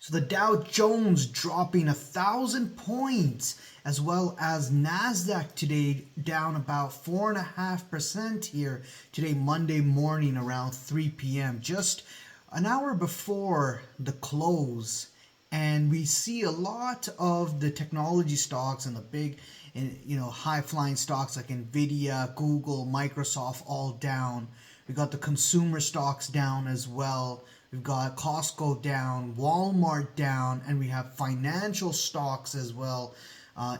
So the Dow Jones dropping 1,000 points, as well as Nasdaq today down about 4.5% here today, Monday morning around 3 p.m. Just an hour before the close. And we see a lot of the technology stocks and the big, high flying stocks like Nvidia, Google, Microsoft all down. We got the consumer stocks down as well. We've got Costco down, Walmart down, and we have financial stocks as well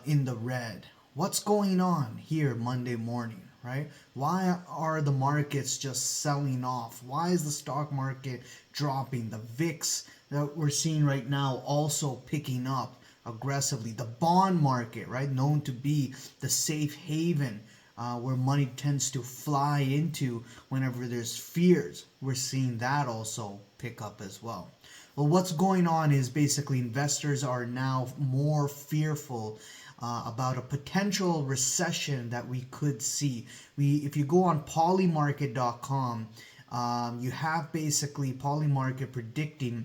in the red. What's going on here Monday morning, right? Why are the markets just selling off? Why is the stock market dropping? The VIX that we're seeing right now also picking up aggressively. The bond market, right, known to be the safe haven where money tends to fly into whenever there's fears. We're seeing that also pick up as well. Well, what's going on is basically investors are now more fearful about a potential recession that we could see. If you go on polymarket.com, you have basically Polymarket predicting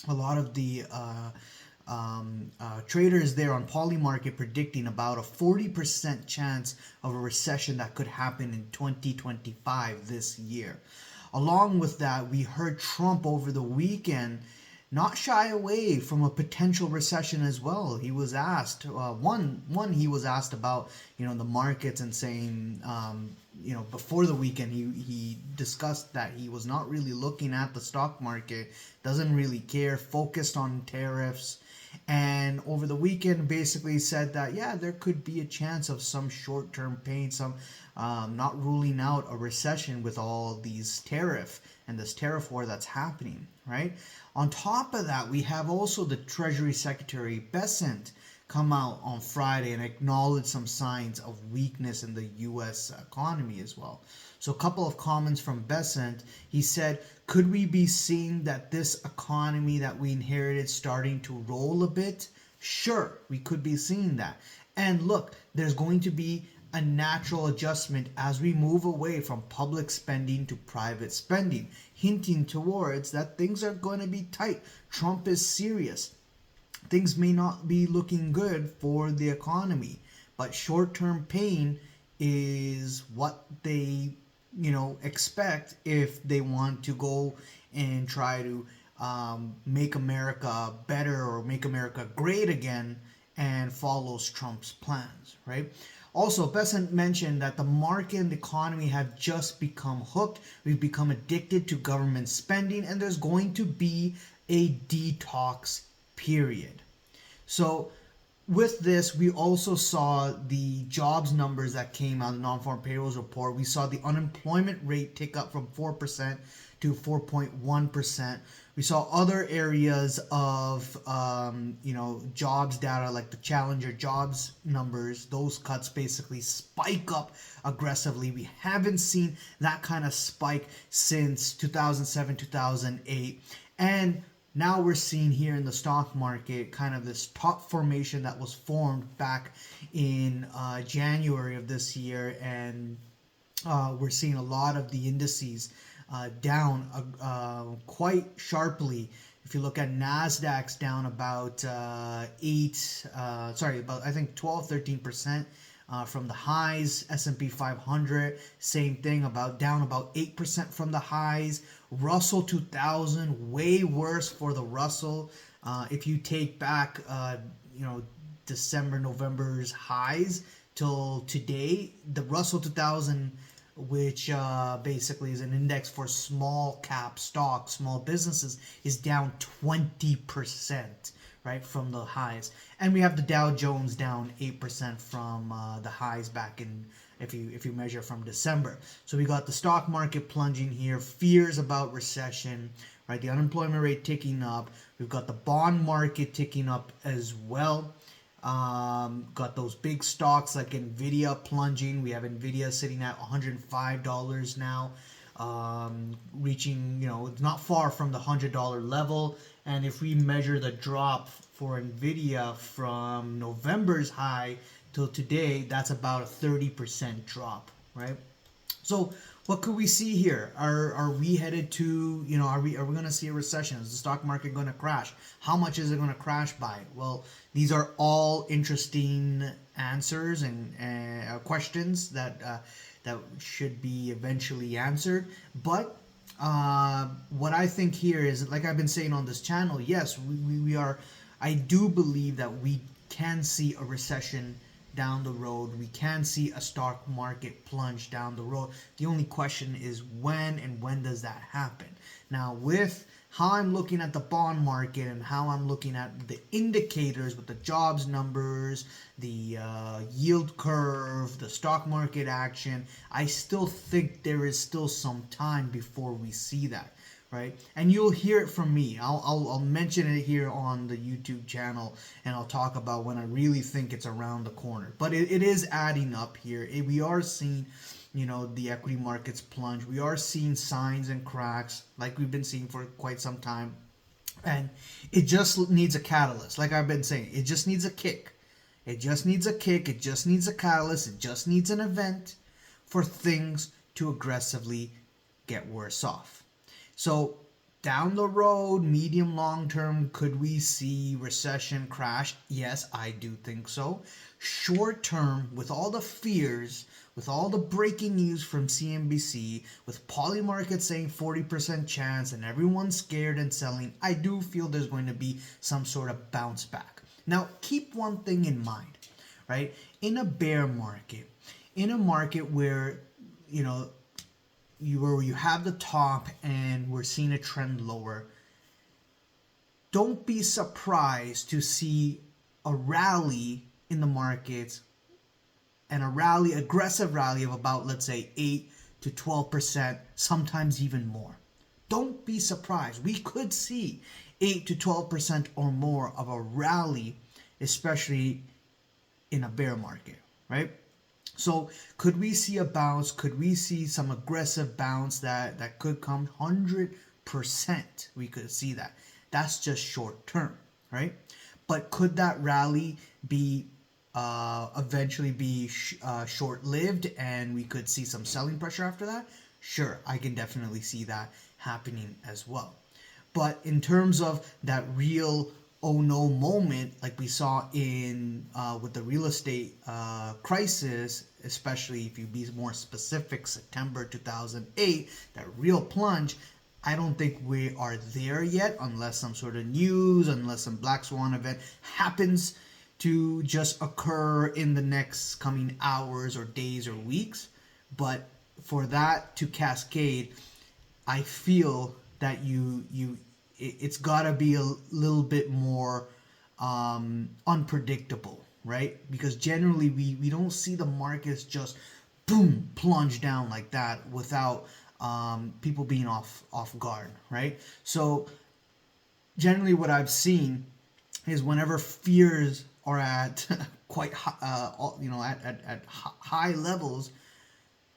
a lot of the traders there on Polymarket predicting about a 40% chance of a recession that could happen in 2025 this year. Along with that, we heard Trump over the weekend not shy away from a potential recession as well. He was asked, he was asked about, the markets and saying, before the weekend, he discussed that he was not really looking at the stock market, doesn't really care, focused on tariffs. And over the weekend basically said that, yeah, there could be a chance of some short-term pain, some not ruling out a recession with all these tariff and this tariff war that's happening, right? On top of that, we have also the Treasury Secretary Bessent come out on Friday and acknowledge some signs of weakness in the U.S. economy as well. So a couple of comments from Bessent. He said, could we be seeing that this economy that we inherited starting to roll a bit? Sure, we could be seeing that. And look, there's going to be a natural adjustment as we move away from public spending to private spending, hinting towards that things are going to be tight. Trump is serious. Things may not be looking good for the economy, but short-term pain is what they, expect if they want to go and try to make America better or make America great again and follows Trump's plans, right? Also, Bessent mentioned that the market and the economy have just become hooked. We've become addicted to government spending, and there's going to be a detox period. So with this, we also saw the jobs numbers that came out, the non-farm payrolls report. We saw the unemployment rate tick up from 4% to 4.1%. We saw other areas of, jobs data like the Challenger jobs numbers. Those cuts basically spike up aggressively. We haven't seen that kind of spike since 2007, 2008. And now we're seeing here in the stock market kind of this top formation that was formed back in January of this year. And we're seeing a lot of the indices down quite sharply. If you look at Nasdaq's down about 12-13% from the highs. S&P 500, same thing, down about 8% from the highs. Russell 2000, way worse for the Russell. If you take back, December, November's highs till today, the Russell 2000, which basically is an index for small cap stocks, small businesses, is down 20%, right, from the highs. And we have the Dow Jones down 8% from the highs back in, if you measure from December. So we got the stock market plunging here, fears about recession, right, the unemployment rate ticking up. We've got the bond market ticking up as well. Got those big stocks like Nvidia plunging. We have Nvidia sitting at $105 now, reaching, it's not far from the $100 level. And if we measure the drop for Nvidia from November's high till today, that's about a 30% drop, right? So What could we see here? Are we headed to, are we going to see a recession? Is the stock market going to crash? How much is it going to crash by? Well, these are all interesting answers and questions that should be eventually answered. But what I think here is, like I've been saying on this channel, yes, we are. I do believe that we can see a recession down the road. We can see a stock market plunge down the road. The only question is when, and when does that happen? Now, with how I'm looking at the bond market and how I'm looking at the indicators with the jobs numbers, the yield curve, the stock market action, I still think there is still some time before we see that. Right? And you'll hear it from me. I'll mention it here on the YouTube channel, and I'll talk about when I really think it's around the corner. But it is adding up here. We are seeing, the equity markets plunge. We are seeing signs and cracks like we've been seeing for quite some time. And it just needs a catalyst. Like I've been saying, it just needs a kick. It just needs a kick. It just needs a catalyst. It just needs an event for things to aggressively get worse off. So down the road, medium long term, could we see recession crash? Yes, I do think so. Short term, with all the fears, with all the breaking news from CNBC, with Polymarket saying 40% chance and everyone scared and selling, I do feel there's going to be some sort of bounce back. Now, keep one thing in mind, right? In a bear market, in a market where, you have the top and we're seeing a trend lower, don't be surprised to see a rally in the markets, and aggressive rally of about, let's say, 8 to 12%, sometimes even more. Don't be surprised. We could see 8 to 12% or more of a rally, especially in a bear market, right? So could we see a bounce? Could we see some aggressive bounce that could come 100%? We could see that. That's just short term, right? But could that rally be eventually be short-lived, and we could see some selling pressure after that? Sure, I can definitely see that happening as well. But in terms of that real oh no moment, like we saw in with the real estate crisis, especially if you be more specific, September 2008, that real plunge, I don't think we are there yet, unless some sort of news, unless some black swan event happens to just occur in the next coming hours or days or weeks. But for that to cascade, I feel that it's got to be a little bit more unpredictable, right? Because generally we don't see the markets just boom plunge down like that without people being off guard, right? So generally what I've seen is whenever fears are at quite high, at high levels,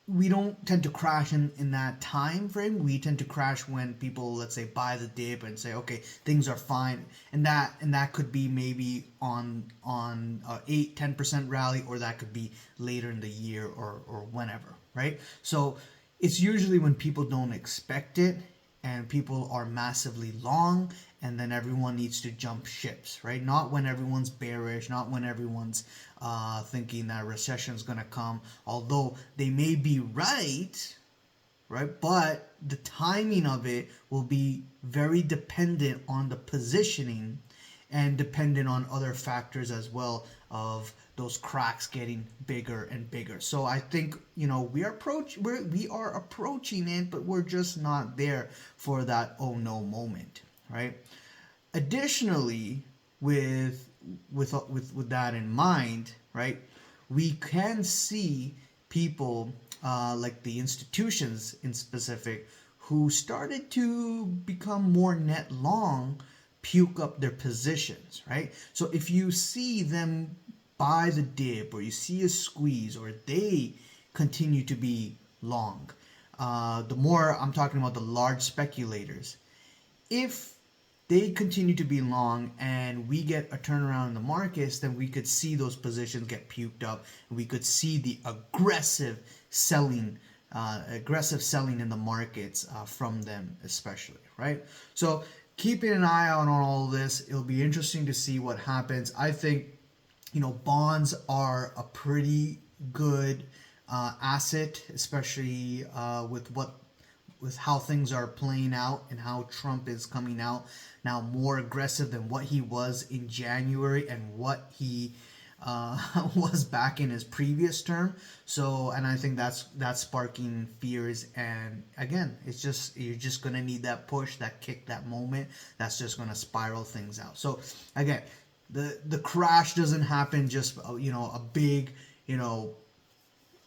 we don't tend to crash in that time frame. We tend to crash when people, let's say, buy the dip and say, okay, things are fine, and that could be maybe on 8-10% rally, or that could be later in the year or whenever, right? So it's usually when people don't expect it and people are massively long, and then everyone needs to jump ships, right? Not when everyone's bearish, not when everyone's thinking that recession is going to come, although they may be right? But the timing of it will be very dependent on the positioning and dependent on other factors as well, of those cracks getting bigger and bigger. So I think, we are approaching it, but we're just not there for that oh no moment, right? Additionally, with that in mind, right, we can see people like the institutions in specific who started to become more net long puke up their positions, right? So if you see them buy the dip, or you see a squeeze, or they continue to be long, the more I'm talking about the large speculators, if they continue to be long and we get a turnaround in the markets, then we could see those positions get puked up, and we could see the aggressive selling aggressive selling in the markets from them especially, right? So keeping an eye on all this. It'll be interesting to see what happens. I think, bonds are a pretty good asset, especially with how things are playing out and how Trump is coming out now more aggressive than what he was in January and what he was back in his previous term. So, and I think that's sparking fears. And again, you're just gonna need that push, that kick, that moment. That's just gonna spiral things out. So again, the crash doesn't happen just a big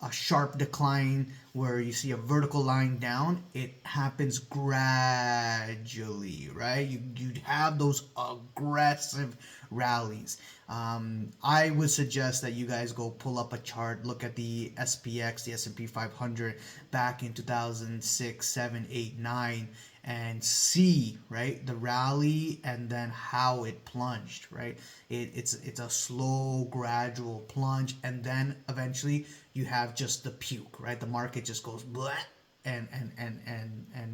a sharp decline where you see a vertical line down. It happens gradually, right? You'd have those aggressive rallies. I would suggest that you guys go pull up a chart, look at the SPX, the S&P 500 back in 2006, 7, 8, 9, and see, right, the rally and then how it plunged, right? It's a slow, gradual plunge, and then eventually you have just the puke, right? The market just goes blah, and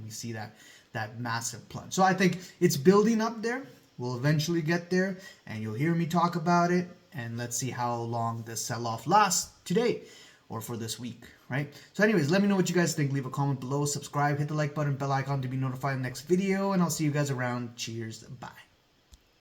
we see that massive plunge. So I think it's building up there. We'll eventually get there, and you'll hear me talk about it. And let's see how long this sell-off lasts today or for this week, right? So anyways, let me know what you guys think. Leave a comment below, subscribe, hit the like button, bell icon to be notified of the next video, and I'll see you guys around. Cheers, bye.